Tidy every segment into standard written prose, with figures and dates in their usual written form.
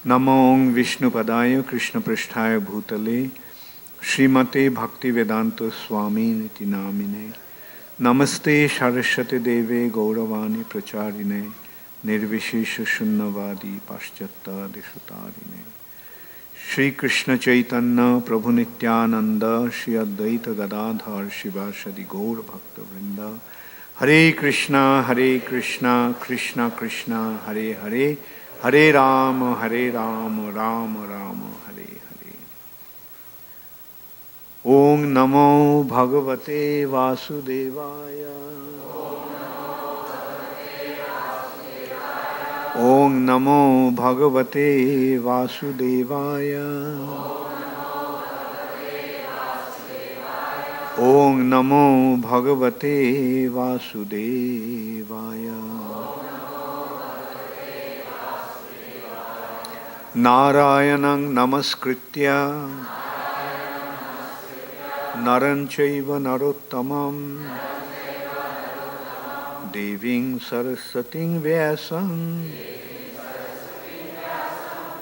नमो विष्णुपदाय कृष्णपृष्ठाय भूतले श्रीमते भक्तिवेदांत स्वामी निति नामिने नमस्ते सरस्वती देवे गौरवाणी प्रचारिणे निर्विशेष शून्यवादी पाश्चात्यादिशतारिणे श्री कृष्ण चैतन्य प्रभु नित्यानंद श्री अद्वैत गदाधर शिवासदि गौर भक्तवृंद हरे कृष्णा कृष्णा कृष्णा हरे हरे हरे राम राम राम हरे हरे। ओम नमो भगवते वासुदेवाय। ओम नमो भगवते वासुदेवाय। ओम नमो भगवते वासुदेवाय। नारायणं नमस्कृत्य नरं चैव नरोत्तमं देवीं सरस्वतीं व्यासं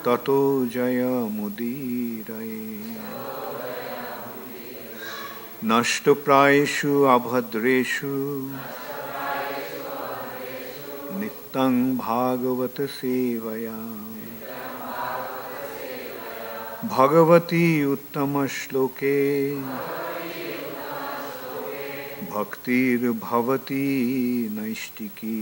ततो जयमुदीरये। नष्टप्रायेषु अभद्रेषु नित्यं भागवत सेवया भगवती उत्तम श्लोके भक्तिर्भवती नैष्टिकी।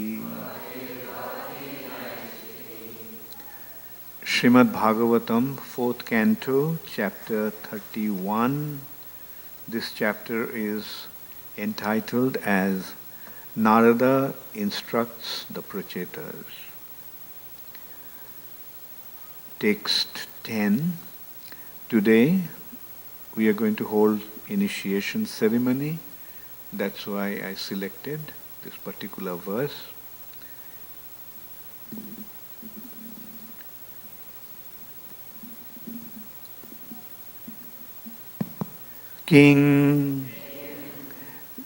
Srimad Bhagavatam, 4th canto, chapter 31. This chapter is entitled as Narada instructs the Prachettas. Text 10. Today we are going to hold initiation ceremony. That's why I selected this particular verse. King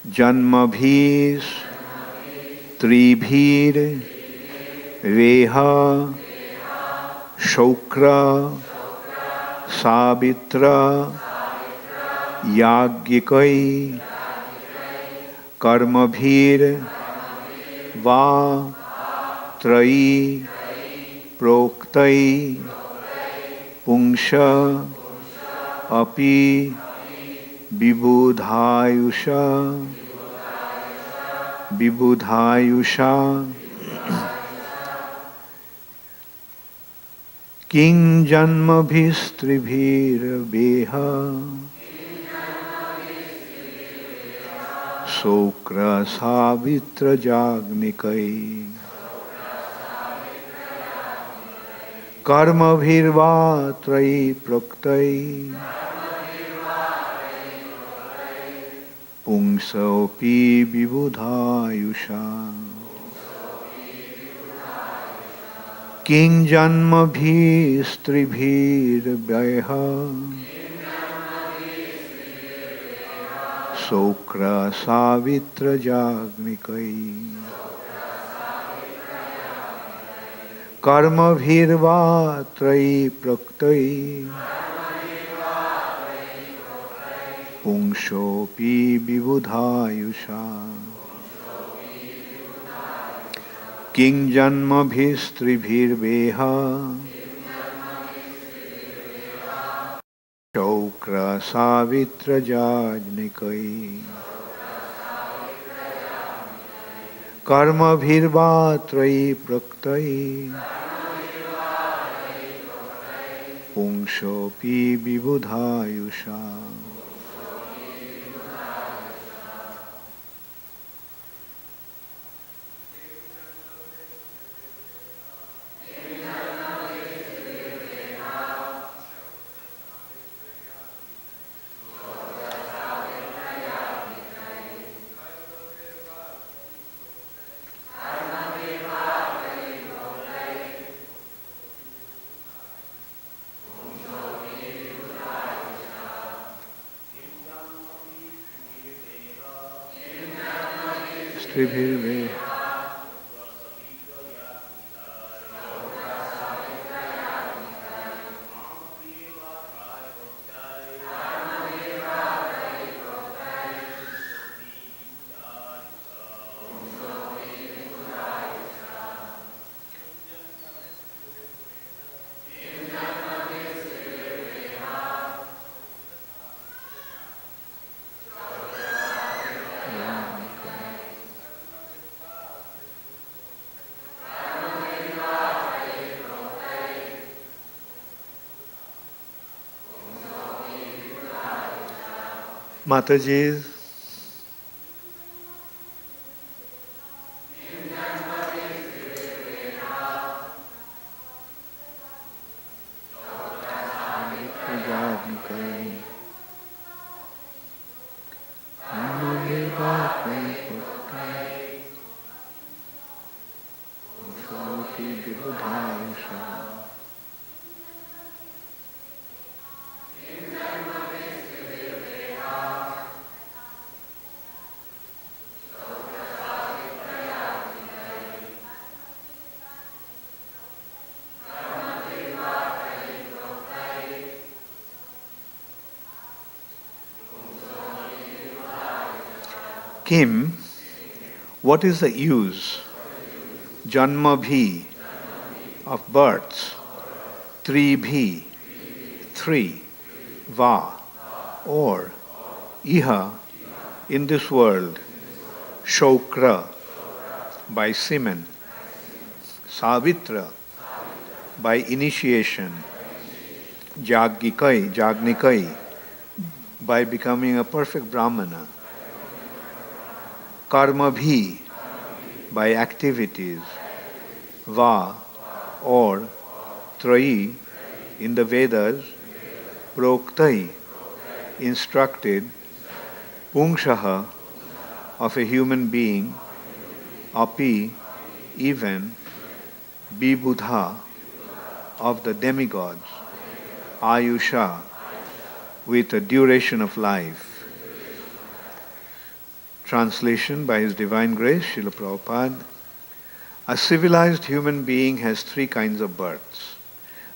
Janmabhis Tribhir Veha Shokra Sabitra Yagyikai Karmabhir Va Trai Proktai Pungsha Api Vibudhayusha King Janmabhistribhir Beha Sokra Savitra Jagnikai Karmabhirva Trai Proktai Pungsaopi Vibudhayusha King Janmabhistribhir Beha Sokra Savitra Jagnikai Karmabhirva Trai Proktai Pungshopi Vibudhayusha King Janmabhistribhir Beha Shokra Savitra Jajnikai Karmabhirva Trai Proktai Pungshopi Vibudhayusha. Tribhirve Mataji's. Kim, what is the use? Janma bhi of births, tri bhi, three, va, or, iha, in this world, shokra, by semen, savitra, by initiation, jagnikai, by becoming a perfect brahmana, karma bhi, by activities, va, or, trayi, in the Vedas, proktai, instructed, pungshaha, of a human being, api, even, bibudha, of the demigods, ayusha, with a duration of life. Translation by His Divine Grace, Srila Prabhupada. A civilized human being has three kinds of births.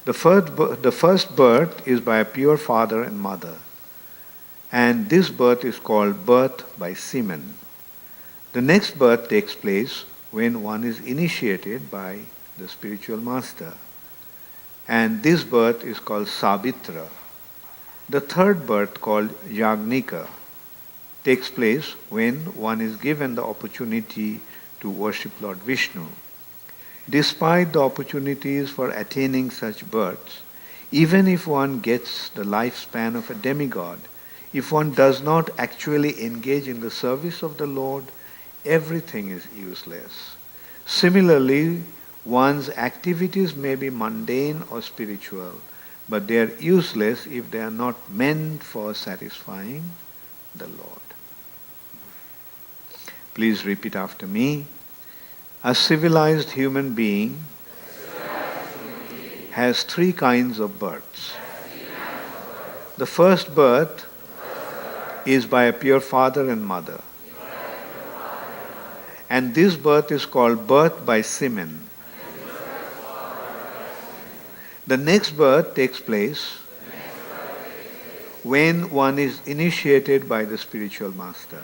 The first birth is by a pure father and mother, and this birth is called birth by semen. The next birth takes place when one is initiated by the spiritual master, and this birth is called Sabitra. The third birth, called Yagnika, takes place when one is given the opportunity to worship Lord Vishnu. Despite the opportunities for attaining such births, even if one gets the lifespan of a demigod, if one does not actually engage in the service of the Lord, everything is useless. Similarly, one's activities may be mundane or spiritual, but they are useless if they are not meant for satisfying the Lord. Please repeat after me. A civilized human being has three kinds of births. The first birth is by a pure father and mother. And this birth is called birth by semen. The next birth takes place when one is initiated by the spiritual master.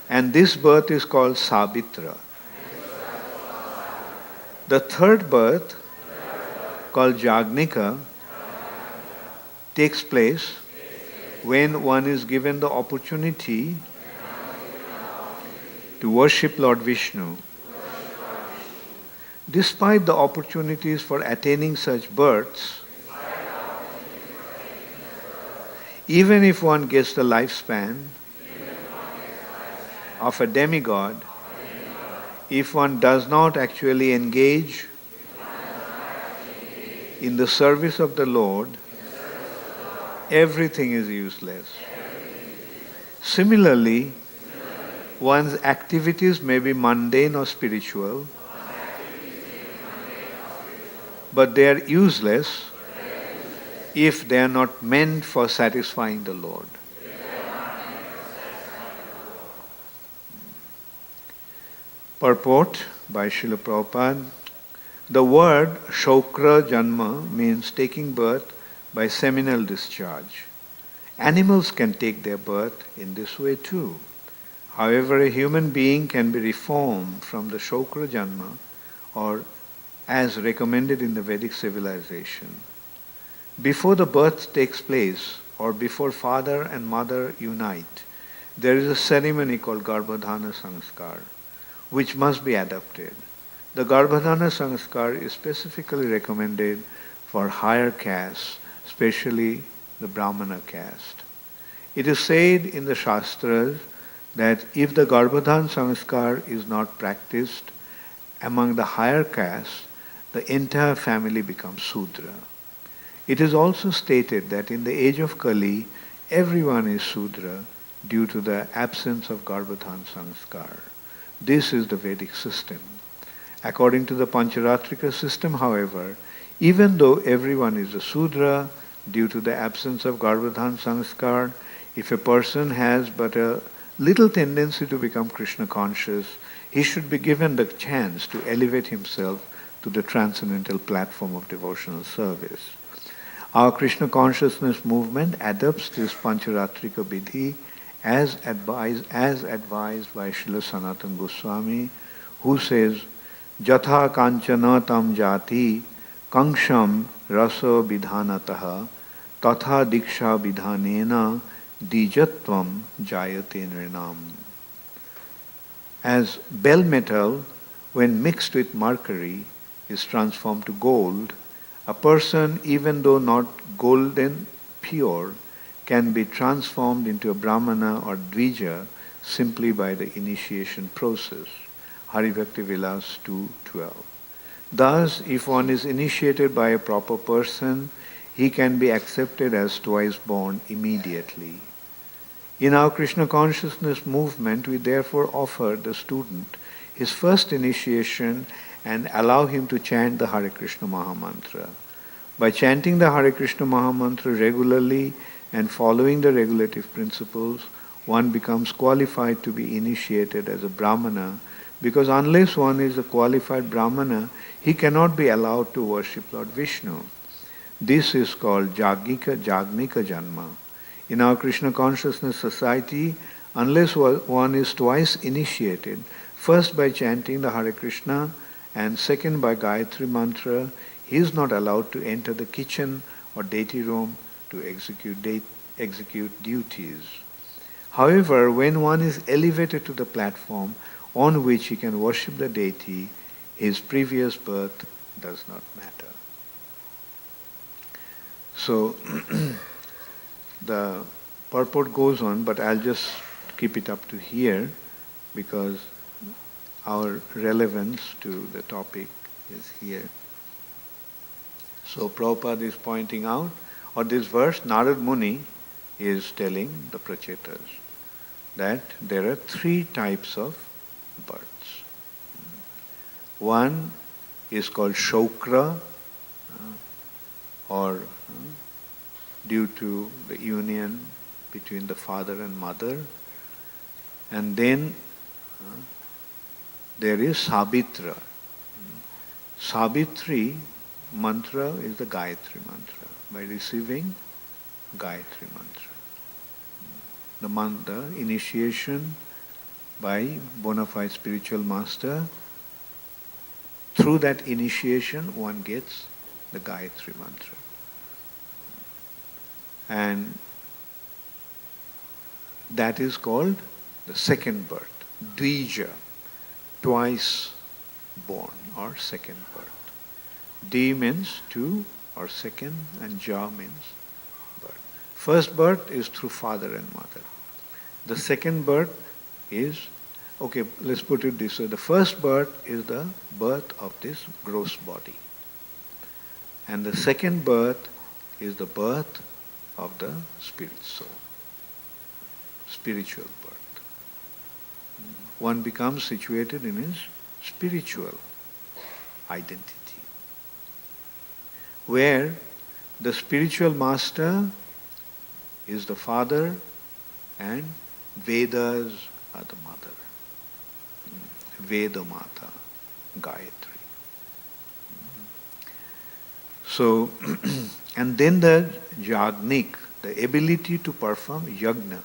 And this birth is called Sabitra. The third birth, called Jagnika, takes place when one is given the opportunity to worship Lord Vishnu. Despite the opportunities for attaining such births, even if one gets the lifespan of a demigod, if one does not actually engage in the service of the Lord, everything is useless. Similarly, one's activities may be mundane or spiritual, but they are useless if they are not meant for satisfying the Lord. Purport by Srila Prabhupada. The word Shokra Janma means taking birth by seminal discharge. Animals can take their birth in this way too. However, a human being can be reformed from the Shokra Janma, or as recommended in the Vedic civilization. Before the birth takes place, or before father and mother unite, there is a ceremony called Garbhadhana Sanskar, which must be adopted. The Garbhadhana Sanskar is specifically recommended for higher castes, especially the Brahmana caste. It is said in the Shastras that if the Garbhodhan Sanskar is not practiced among the higher castes, the entire family becomes Sudra. It is also stated that in the age of Kali, everyone is Sudra due to the absence of Garbhodhan Sanskar. This is the Vedic system. According to the Pancharatrika system, however, even though everyone is a Sudra due to the absence of Garbhodhan Sanskar, if a person has but a little tendency to become Krishna conscious, he should be given the chance to elevate himself to the transcendental platform of devotional service. Our Krishna consciousness movement adopts this Pancharatrika Vidhi as advised by Srila Sanatana Goswami, who says, Jatha kanchana tam jati kanksham rasa vidhanataha tatha diksha vidhanena dijatvam jayate nrinam. As bell metal, when mixed with mercury, is transformed to gold, a person, even though not golden pure, can be transformed into a Brahmana or Dvija simply by the initiation process. Hari Bhakti Vilas 2:12. Thus, if one is initiated by a proper person, he can be accepted as twice born immediately. In our Krishna consciousness movement, we therefore offer the student his first initiation and allow him to chant the Hare Krishna Mahamantra. By chanting the Hare Krishna Mahamantra regularly and following the regulative principles, one becomes qualified to be initiated as a Brahmana, because unless one is a qualified Brahmana, he cannot be allowed to worship Lord Vishnu. This is called Jagnika Janma. In our Krishna consciousness society, unless one is twice initiated, first by chanting the Hare Krishna and second by Gayatri Mantra, he is not allowed to enter the kitchen or deity room to execute duties. However, when one is elevated to the platform on which he can worship the deity, his previous birth does not matter. So, the purport goes on, but I'll just keep it up to here because our relevance to the topic is here. So Prabhupada is pointing out, or this verse, Narad Muni is telling the Prachetas that there are three types of births. One is called Shokra, or due to the union between the father and mother. And then there is Sabitra. Sabitri mantra is the Gayatri mantra. By receiving Gayatri mantra, the initiation by bona fide spiritual master, through that initiation one gets the Gayatri mantra. And that is called the second birth, Dvija, twice born or second birth. D means two or second, and Ja means birth. First birth is through father and mother. The second birth is, okay, let's put it this way. The first birth is the birth of this gross body. And the second birth is the birth of the spirit soul. Spiritual birth. One becomes situated in his spiritual identity, where the spiritual master is the father and Vedas are the mother. Veda Mata, Gayatri. So, and then the Jagnik, the ability to perform yajna.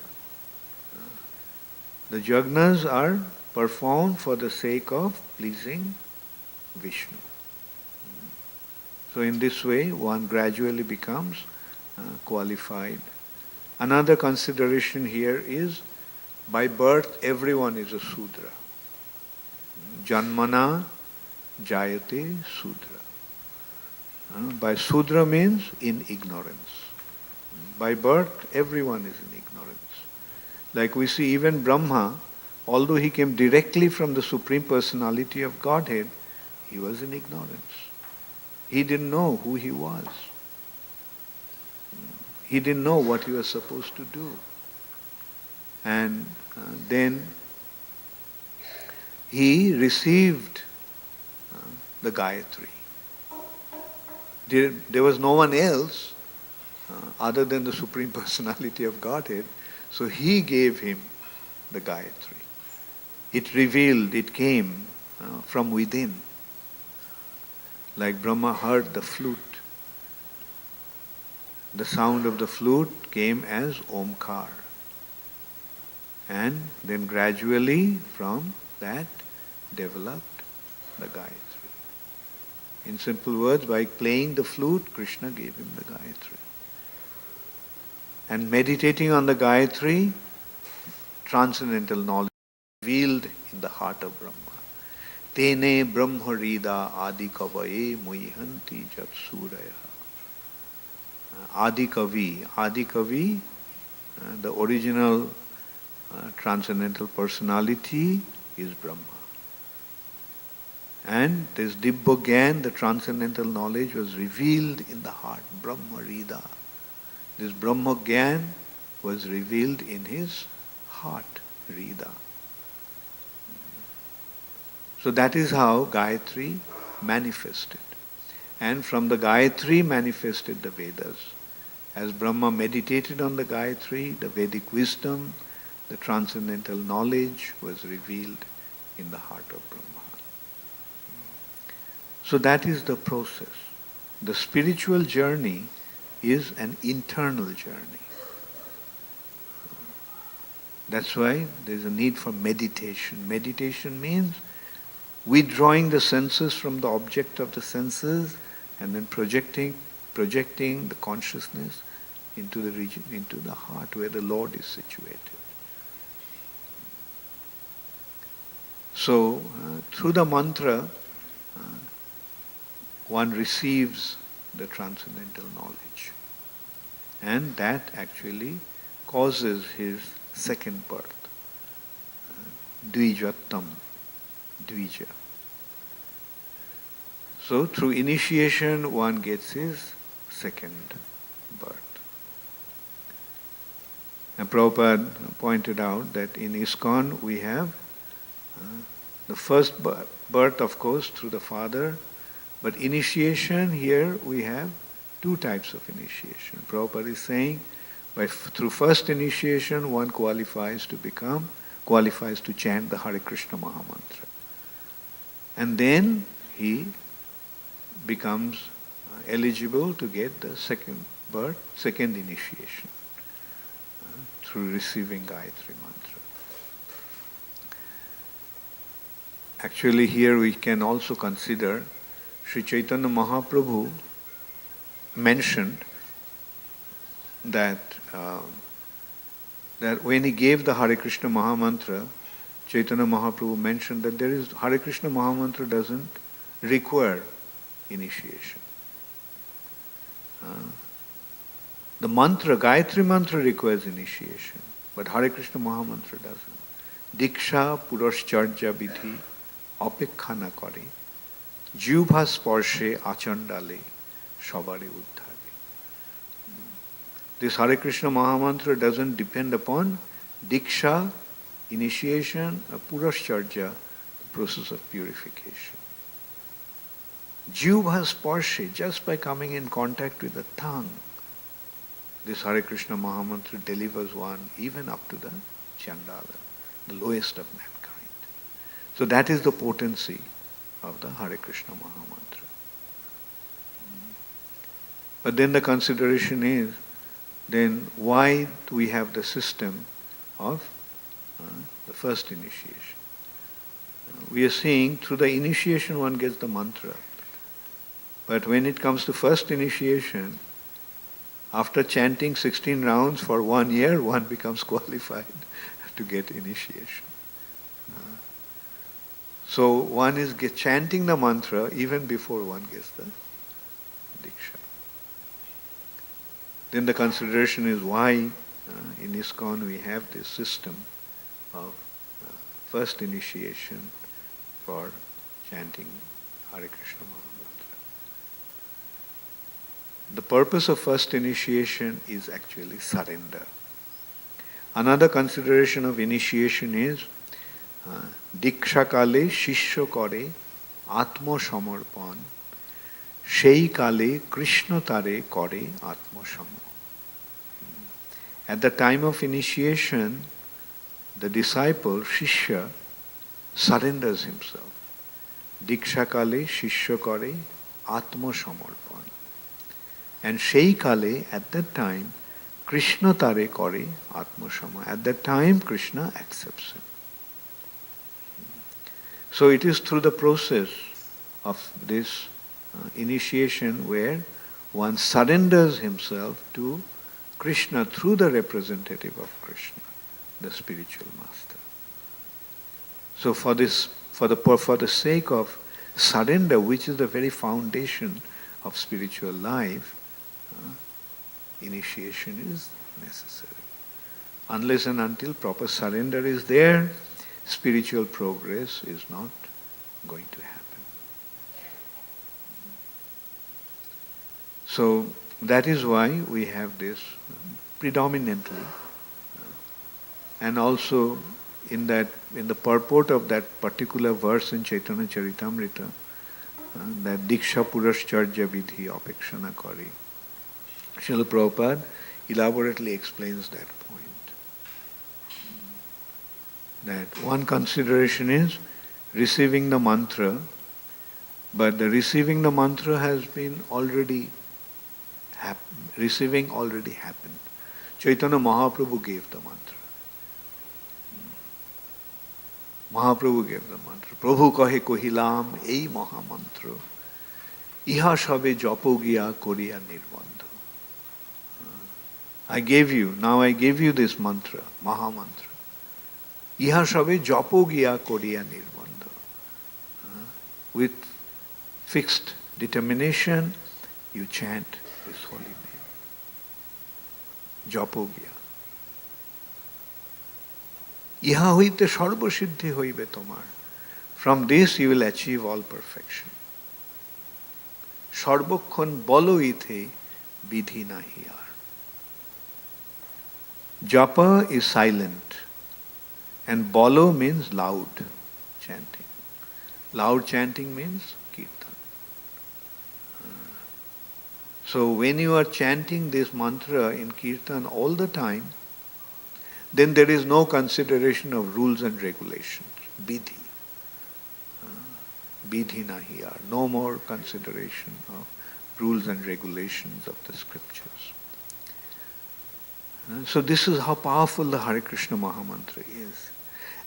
The yajnas are performed for the sake of pleasing Vishnu. So in this way, one gradually becomes qualified. Another consideration here is, by birth, everyone is a Sudra. Janmana Jayate Sudra. By Sudra means in ignorance. By birth, everyone is in ignorance. Like we see even Brahma, although he came directly from the Supreme Personality of Godhead, he was in ignorance. He didn't know who he was. He didn't know what he was supposed to do. And then he received the Gayatri. There was no one else other than the Supreme Personality of Godhead, so he gave him the Gayatri. It revealed, it came from within. Like Brahma heard the flute. The sound of the flute came as Omkar. And then gradually from that developed the Gayatri. In simple words, by playing the flute, Krishna gave him the Gayatri. And meditating on the Gayatri, transcendental knowledge revealed in the heart of Brahma. Tene brahmarida adi kavaye muihanti jat suraya. Adi Kavi, the original transcendental personality is Brahma. And this Dibbogyan, the transcendental knowledge, was revealed in the heart, Brahmarida. This Brahmagyan was revealed in his heart, Rida. So that is how Gayatri manifested. And from the Gayatri manifested the Vedas. As Brahma meditated on the Gayatri, the Vedic wisdom, the transcendental knowledge was revealed in the heart of Brahma. So that is the process. The spiritual journey is an internal journey. That's why there is a need for meditation. Meditation means withdrawing the senses from the object of the senses and then projecting the consciousness into the region, into the heart where the Lord is situated. So, through the mantra, one receives the transcendental knowledge. And that actually causes his second birth. Dvijattam, Dvija. So through initiation one gets his second birth. And Prabhupada pointed out that in ISKCON we have the first birth, of course, through the father, but initiation here we have two types of initiation. Prabhupada is saying through first initiation one qualifies to chant the Hare Krishna Mahamantra. And then he becomes eligible to get the second birth, second initiation through receiving Gayatri Mantra. Actually here we can also consider Sri Chaitanya Mahaprabhu mentioned that when he gave the Hare Krishna Mahamantra, Chaitanya Mahaprabhu mentioned that Hare Krishna Mahamantra doesn't require initiation. The mantra, Gayatri Mantra requires initiation, but Hare Krishna Mahamantra doesn't. Diksha Purascharja Vidhi Apekha na kare Jubha Sparshe Achandale Shabare Uddhare. This Hare Krishna Mahamantra doesn't depend upon Diksha, initiation, Purascharja, the process of purification. Jubha Sparshe, just by coming in contact with the tongue, this Hare Krishna Mahamantra delivers one even up to the Chandala, the lowest of mankind. So that is the potency of the Hare Krishna Mahamantra. But then the consideration is, then why do we have the system of the first initiation? We are seeing through the initiation one gets the mantra. But when it comes to first initiation, after chanting 16 rounds for 1 year, one becomes qualified to get initiation. So one is chanting the mantra even before one gets the Diksha. Then the consideration is why in ISKCON we have this system of first initiation for chanting Hare Krishna Mahamantra. The purpose of first initiation is actually surrender. Another consideration of initiation is Diksha Kale Shishya Kore Atma Samarpan Shei Kale Krishna Tare Kore Atma Samo. At the time of initiation, the disciple, Shishya, surrenders himself. Diksha Kale Shishya Kore Atma Samarpan. And Shei Kale, at that time, Krishna Tare Kore Atma Sama. At that time, Krishna accepts him. So it is through the process of this initiation where one surrenders himself to Krishna through the representative of Krishna, the spiritual master. So for the sake of surrender, which is the very foundation of spiritual life, initiation is necessary. Unless and until proper surrender is there, spiritual progress is not going to happen. So that is why we have this predominantly, and also in the purport of that particular verse in Chaitanya Charitamrita, that Diksha Purascharya Vidhi Apekshana Kari. Srila Prabhupada elaborately explains that point. That one consideration is receiving the mantra, but the receiving the mantra has been already receiving already happened. Chaitanya Mahaprabhu gave the mantra. Mahaprabhu gave the mantra. Prabhu kahe kohilam ei mahamantra. Iha sabe japo giya koriya nirbandha. I gave you this mantra, Mahamantra. Iha sabe japo giya koriya nirbandha. With fixed determination, you chant this holy name. Japo giya. Iha hoite sarva siddhi hoibe tomar. From this you will achieve all perfection. Sarvokkhon bolo ite vidhi nahi ar. Japa is silent and bolo means loud chanting. Loud chanting means kirtan. So when you are chanting this mantra in kirtan all the time, then there is no consideration of rules and regulations. Vidhi. Vidhi nahi ar. No more consideration of rules and regulations of the scriptures. So this is how powerful the Hare Krishna Mahamantra is.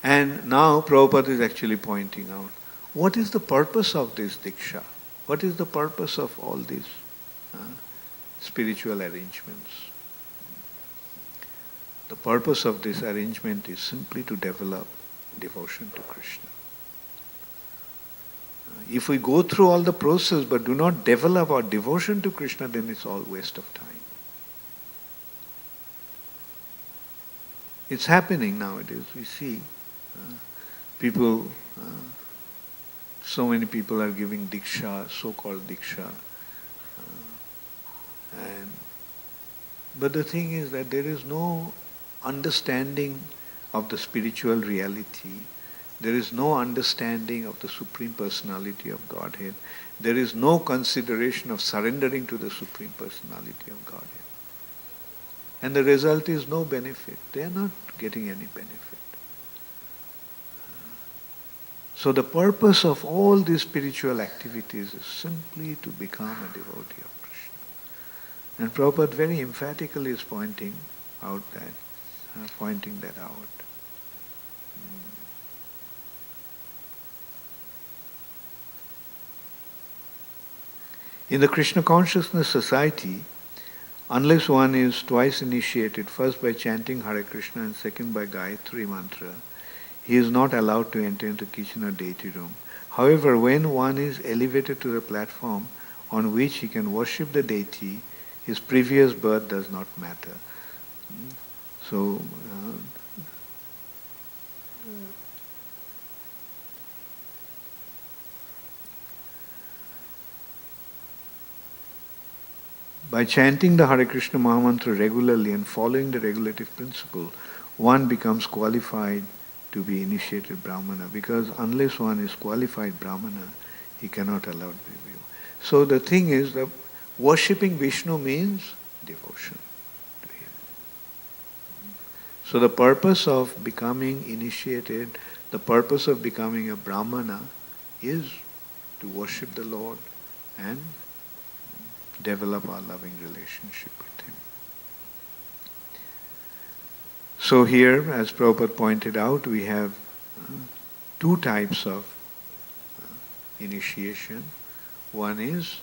And now Prabhupada is actually pointing out, what is the purpose of this Diksha? What is the purpose of all these spiritual arrangements? The purpose of this arrangement is simply to develop devotion to Krishna. If we go through all the process but do not develop our devotion to Krishna, then it's all waste of time. It's happening nowadays. We see people, so many people are giving Diksha, so-called Diksha. But the thing is that there is no understanding of the spiritual reality. There is no understanding of the Supreme Personality of Godhead. There is no consideration of surrendering to the Supreme Personality of Godhead. And the result is no benefit. They are not getting any benefit. So the purpose of all these spiritual activities is simply to become a devotee of Krishna. And Prabhupada very emphatically is pointing that out. In the Krishna Consciousness Society, unless one is twice initiated, first by chanting Hare Krishna and second by Gayatri Mantra, he is not allowed to enter into kitchen or deity room. However, when one is elevated to the platform on which he can worship the deity, His previous birth does not matter. So, by chanting the Hare Krishna Mahamantra regularly and following the regulative principle, one becomes qualified to be initiated Brahmana, because unless one is qualified Brahmana, he cannot allow review. So the thing is that worshipping Vishnu means devotion to him. So the purpose of becoming initiated, the purpose of becoming a Brahmana is to worship the Lord and develop our loving relationship with him. So here, as Prabhupada pointed out, we have two types of initiation. One is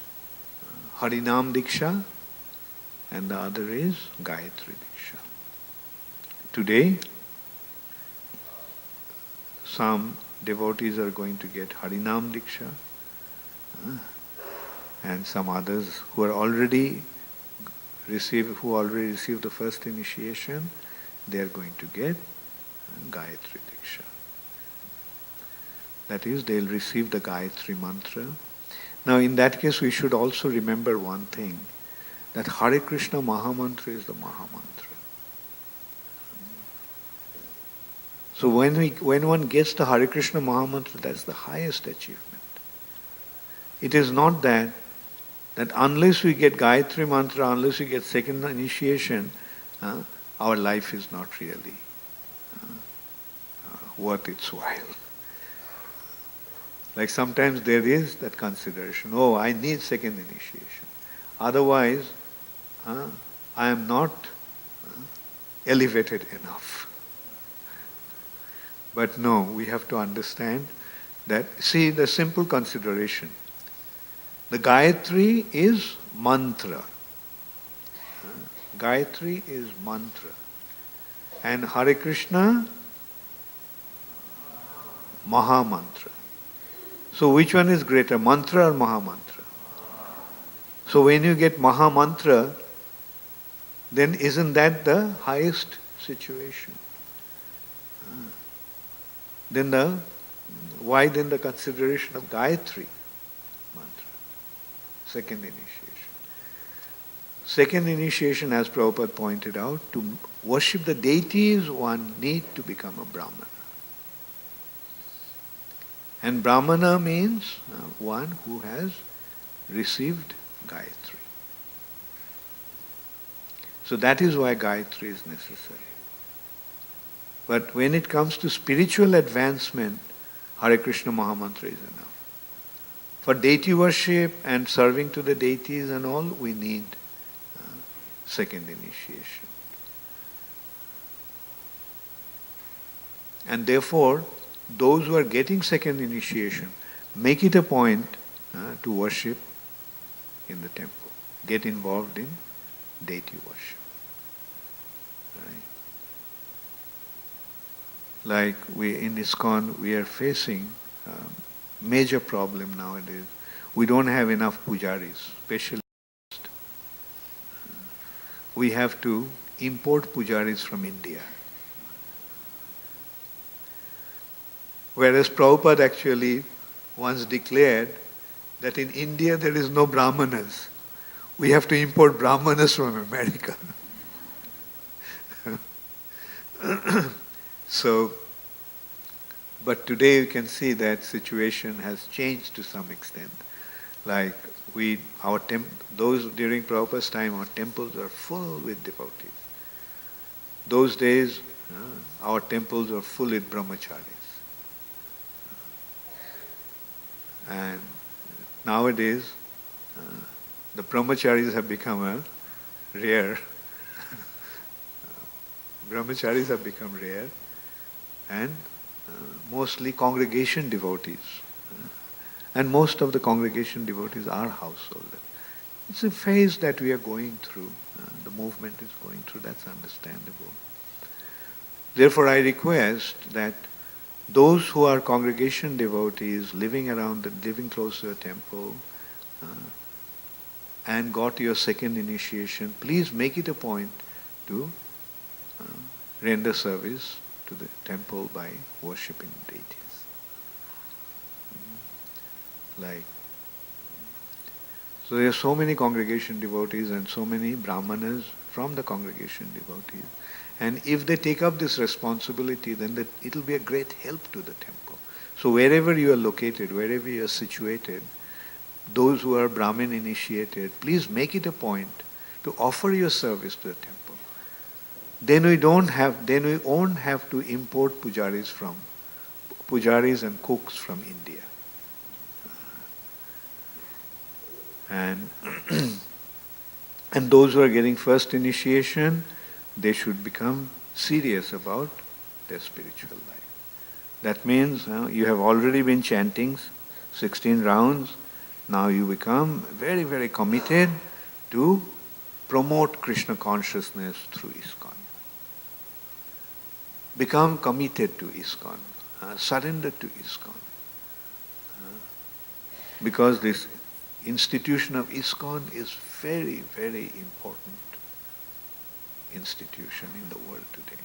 Harinam Diksha and the other is Gayatri Diksha. Today, some devotees are going to get Harinam Diksha and some others who already received the first initiation, they are going to get Gayatri Diksha. That is, they'll receive the Gayatri mantra. Now in that case, we should also remember one thing, that Hare Krishna Mahamantra is the Mahamantra. So when one gets the Hare Krishna Mahamantra, that's the highest achievement. It is not that unless we get Gayatri Mantra, unless we get second initiation, our life is not really worth its while. Like sometimes there is that consideration, oh, I need second initiation. Otherwise, I am not elevated enough. But no, we have to understand that, see the simple consideration. The Gayatri is mantra. Gayatri is mantra. And Hare Krishna, Mahamantra. So which one is greater, mantra or Mahamantra? So when you get Mahamantra, then isn't that the highest situation? Why then the consideration of Gayatri mantra? Second initiation. Second initiation, as Prabhupada pointed out, to worship the deities, one need to become a Brahmana. And Brahmana means one who has received Gayatri. So that is why Gayatri is necessary. But when it comes to spiritual advancement, Hare Krishna Mahamantra is enough. For deity worship and serving to the deities and all, we need second initiation. And therefore, those who are getting second initiation, make it a point to worship in the temple. Get involved in deity worship. Right? Like in ISKCON, we are facing a major problem nowadays. We don't have enough pujaris, especially. We have to import pujaris from India. Whereas Prabhupada actually once declared that in India there is no Brahmanas. We have to import Brahmanas from America. So, but today you can see that situation has changed to some extent. Like those during Prabhupada's time, our temples are full with devotees. Those days, our temples were full with brahmacharis. And nowadays, the brahmacharis have become rare. Brahmacharis have become rare, and mostly congregation devotees. And most of the congregation devotees are householders. It's a phase that we are going through. The movement is going through. That's understandable. Therefore, I request that those who are congregation devotees living close to the temple, and got your second initiation, please make it a point to render service to the temple by worshipping deities. So there are so many congregation devotees and so many brahmanas from the congregation devotees. And if they take up this responsibility, then it will be a great help to the temple. So wherever you are located, wherever you are situated, those who are Brahmin initiated, please make it a point to offer your service to the temple. Then we won't have to import pujaris and cooks from India. And and those who are getting first initiation, they should become serious about their spiritual life. That means you have already been chanting 16 rounds. Now you become very, very committed to promote Krishna consciousness through ISKCON. Become committed to ISKCON. Surrender to ISKCON. Because this institution of ISKCON is very, very important institution in the world today.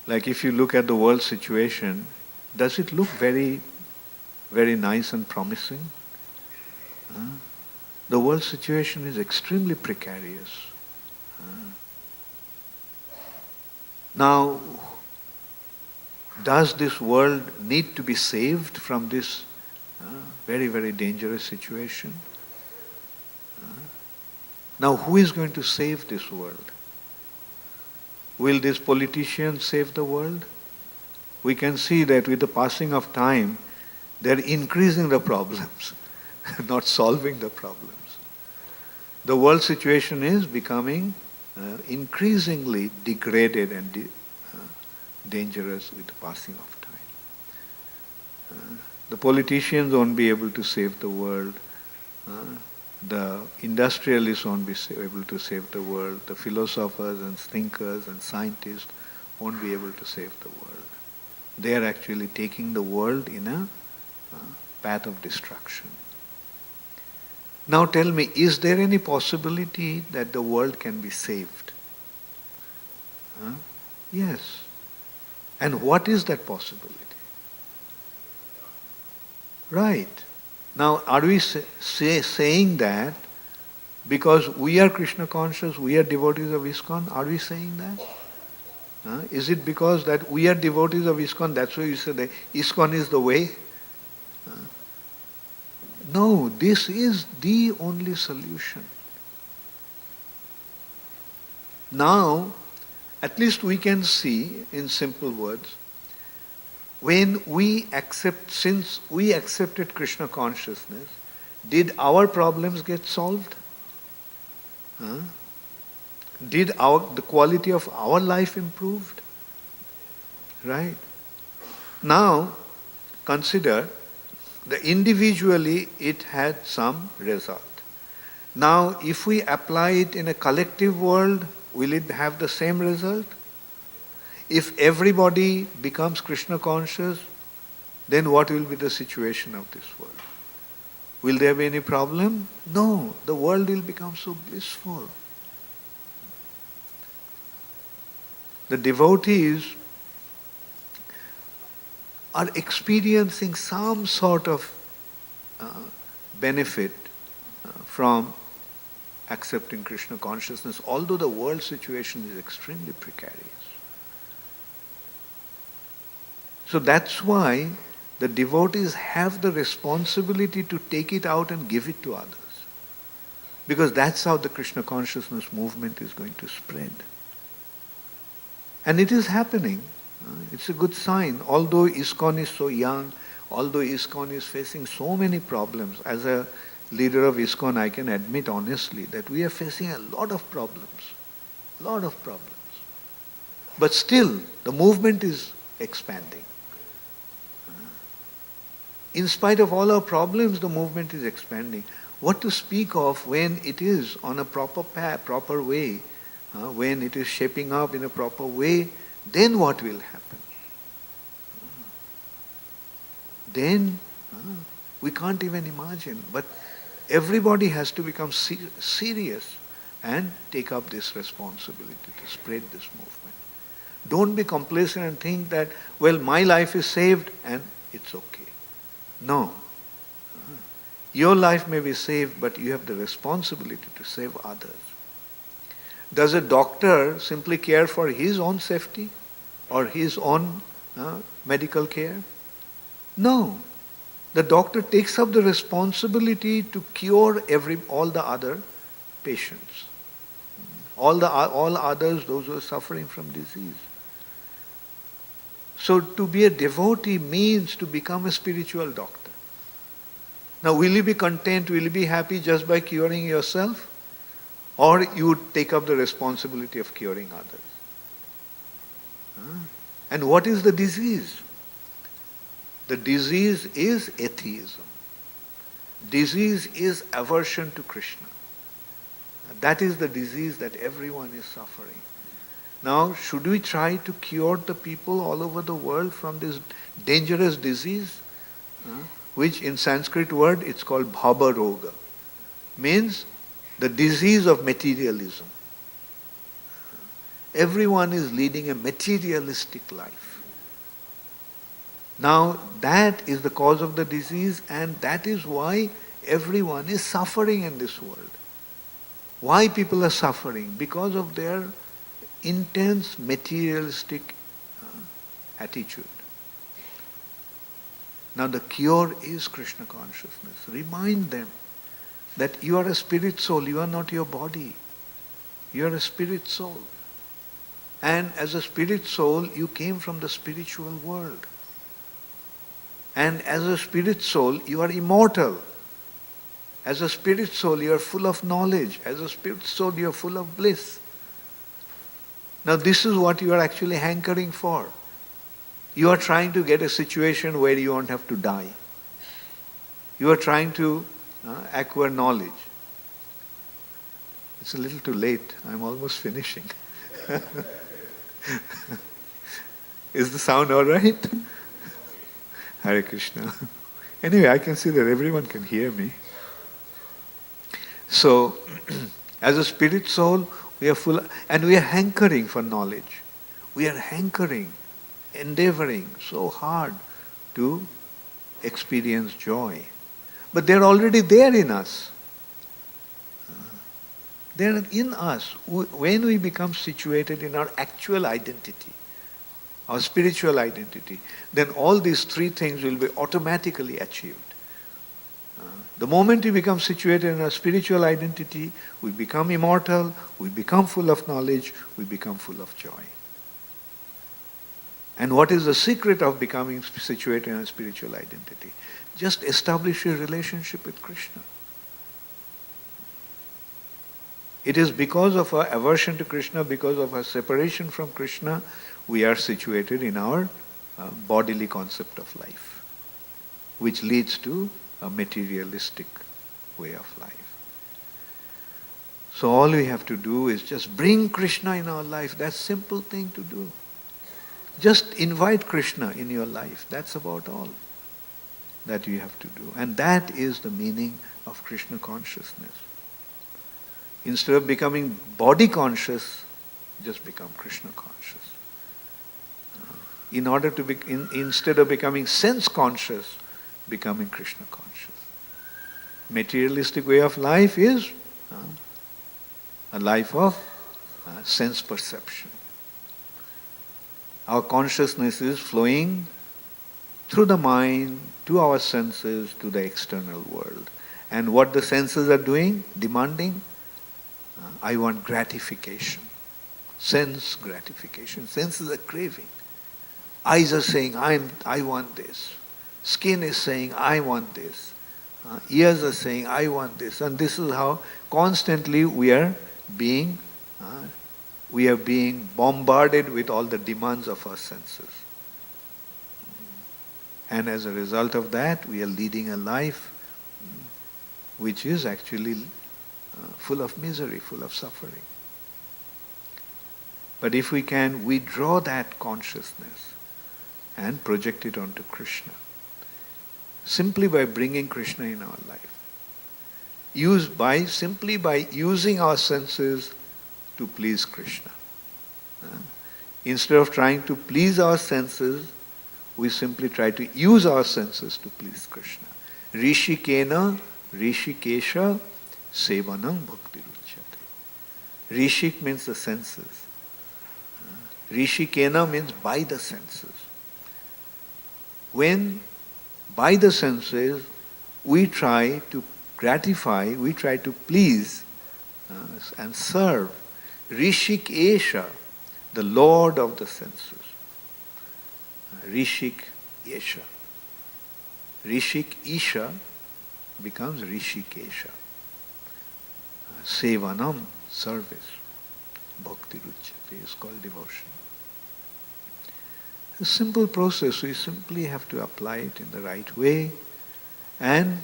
Like if you look at the world situation, does it look very, very nice and promising? The world situation is extremely precarious. Now, does this world need to be saved from this very, very dangerous situation? Now, who is going to save this world? Will these politicians save the world? We can see that with the passing of time, they are increasing the problems, not solving the problems. The world situation is becoming increasingly degraded and dangerous with the passing of time. The politicians won't be able to save the world. The industrialists won't be able to save the world. The philosophers and thinkers and scientists won't be able to save the world. They are actually taking the world in a path of destruction. Now tell me, is there any possibility that the world can be saved? Yes. And what is that possibility? Right. Now, are we saying that because we are Krishna conscious, we are devotees of ISKCON? Are we saying that? Is it because that we are devotees of ISKCON, that's why you say that ISKCON is the way? No, this is the only solution. Now, at least we can see in simple words, when we since we accepted Krishna consciousness, did our problems get solved? Did the quality of our life improved? Right? Now, consider that individually it had some result. Now, if we apply it in a collective world, will it have the same result? If everybody becomes Krishna conscious, then what will be the situation of this world? Will there be any problem? No, the world will become so blissful. The devotees are experiencing some sort of benefit from accepting Krishna consciousness, although the world situation is extremely precarious. So that's why the devotees have the responsibility to take it out and give it to others. Because that's how the Krishna consciousness movement is going to spread. And it is happening. It's a good sign. Although ISKCON is so young, although ISKCON is facing so many problems, as a leader of ISKCON, I can admit honestly that we are facing a lot of problems. But still, the movement is expanding. In spite of all our problems, the movement is expanding. What to speak of when it is on a proper path, proper way, when it is shaping up in a proper way, then what will happen? Then We can't even imagine. But everybody has to become serious and take up this responsibility to spread this movement. Don't be complacent and think that, well, my life is saved and it's okay. No. Your life may be saved, but you have the responsibility to save others. Does a doctor simply care for his own safety or his own medical care? No. The doctor takes up the responsibility to cure all the other patients. All others, those who are suffering from disease. So to be a devotee means to become a spiritual doctor. Now, will you be content, will you be happy just by curing yourself? Or you would take up the responsibility of curing others? And what is the disease? The disease is atheism. Disease is aversion to Krishna. That is the disease that everyone is suffering. Now, should we try to cure the people all over the world from this dangerous disease? Which in Sanskrit word it's called bhava roga, means the disease of materialism. Everyone is leading a materialistic life. Now that is the cause of the disease, and that is why everyone is suffering in this world. Why people are suffering? Because of their intense materialistic attitude. Now the cure is Krishna consciousness. Remind them that you are a spirit soul, you are not your body. You are a spirit soul. And as a spirit soul, you came from the spiritual world. And as a spirit soul, you are immortal. As a spirit soul, you are full of knowledge. As a spirit soul, you are full of bliss. Now this is what you are actually hankering for. You are trying to get a situation where you won't have to die. You are trying to acquire knowledge. It's a little too late. I'm almost finishing. Is the sound all right? Hare Krishna. Anyway, I can see that everyone can hear me. So, as a spirit soul, we are full, and we are hankering for knowledge. We are hankering, endeavoring so hard to experience joy. But they're already there in us. They're in us. When we become situated in our actual identity, our spiritual identity, then all these three things will be automatically achieved. The moment we become situated in our spiritual identity, we become immortal, we become full of knowledge, we become full of joy. And what is the secret of becoming situated in a spiritual identity? Just establish a relationship with Krishna. It is because of our aversion to Krishna, because of our separation from Krishna, we are situated in our bodily concept of life, which leads to a materialistic way of life. So all we have to do is just bring Krishna in our life. That's a simple thing to do. Just invite Krishna in your life. That's about all that you have to do. And that is the meaning of Krishna consciousness. Instead of becoming body conscious, just become Krishna conscious. Instead of becoming sense conscious, becoming Krishna conscious. Materialistic way of life is a life of sense perception. Our consciousness is flowing through the mind, to our senses, to the external world. And what the senses are doing? Demanding, I want gratification. Sense gratification. Senses are craving. Eyes are saying, I want this. Skin is saying, I want this. Ears are saying, I want this. And this is how constantly we are being bombarded with all the demands of our senses. And as a result of that, we are leading a life which is actually full of misery, full of suffering. But if we can withdraw that consciousness and project it onto Krishna, simply by bringing Krishna in our life. Simply by using our senses to please Krishna. Instead of trying to please our senses, we simply try to use our senses to please Krishna. Rishikena, Rishikesha, Sevanam Bhakti Ruchyate. Rishik means the senses. Rishikena means by the senses. When by the senses we try to gratify, we try to please and serve Rishik Esha, the Lord of the senses. Rishik Esha. Rishik Isha becomes Rishikesha. Sevanam, service. Bhakti Ruchyate is called devotion. A simple process, we simply have to apply it in the right way, and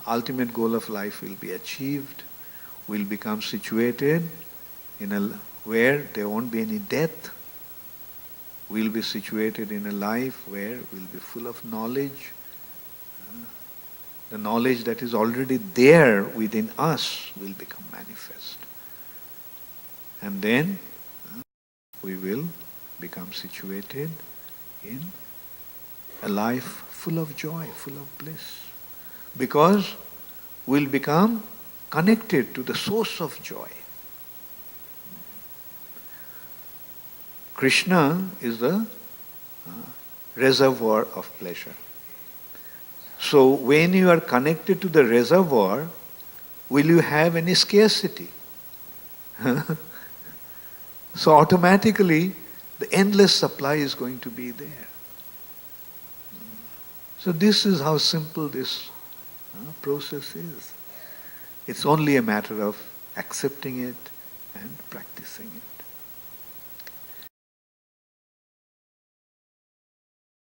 ultimate goal of life will be achieved. We'll become situated in where there won't be any death. We'll be situated in a life where we'll be full of knowledge. The knowledge that is already there within us will become manifest. And then we will become situated in a life full of joy, full of bliss. Because we'll become connected to the source of joy. Krishna is the reservoir of pleasure. So when you are connected to the reservoir, will you have any scarcity? So automatically, the endless supply is going to be there. So this is how simple this process is. It's only a matter of accepting it and practicing it.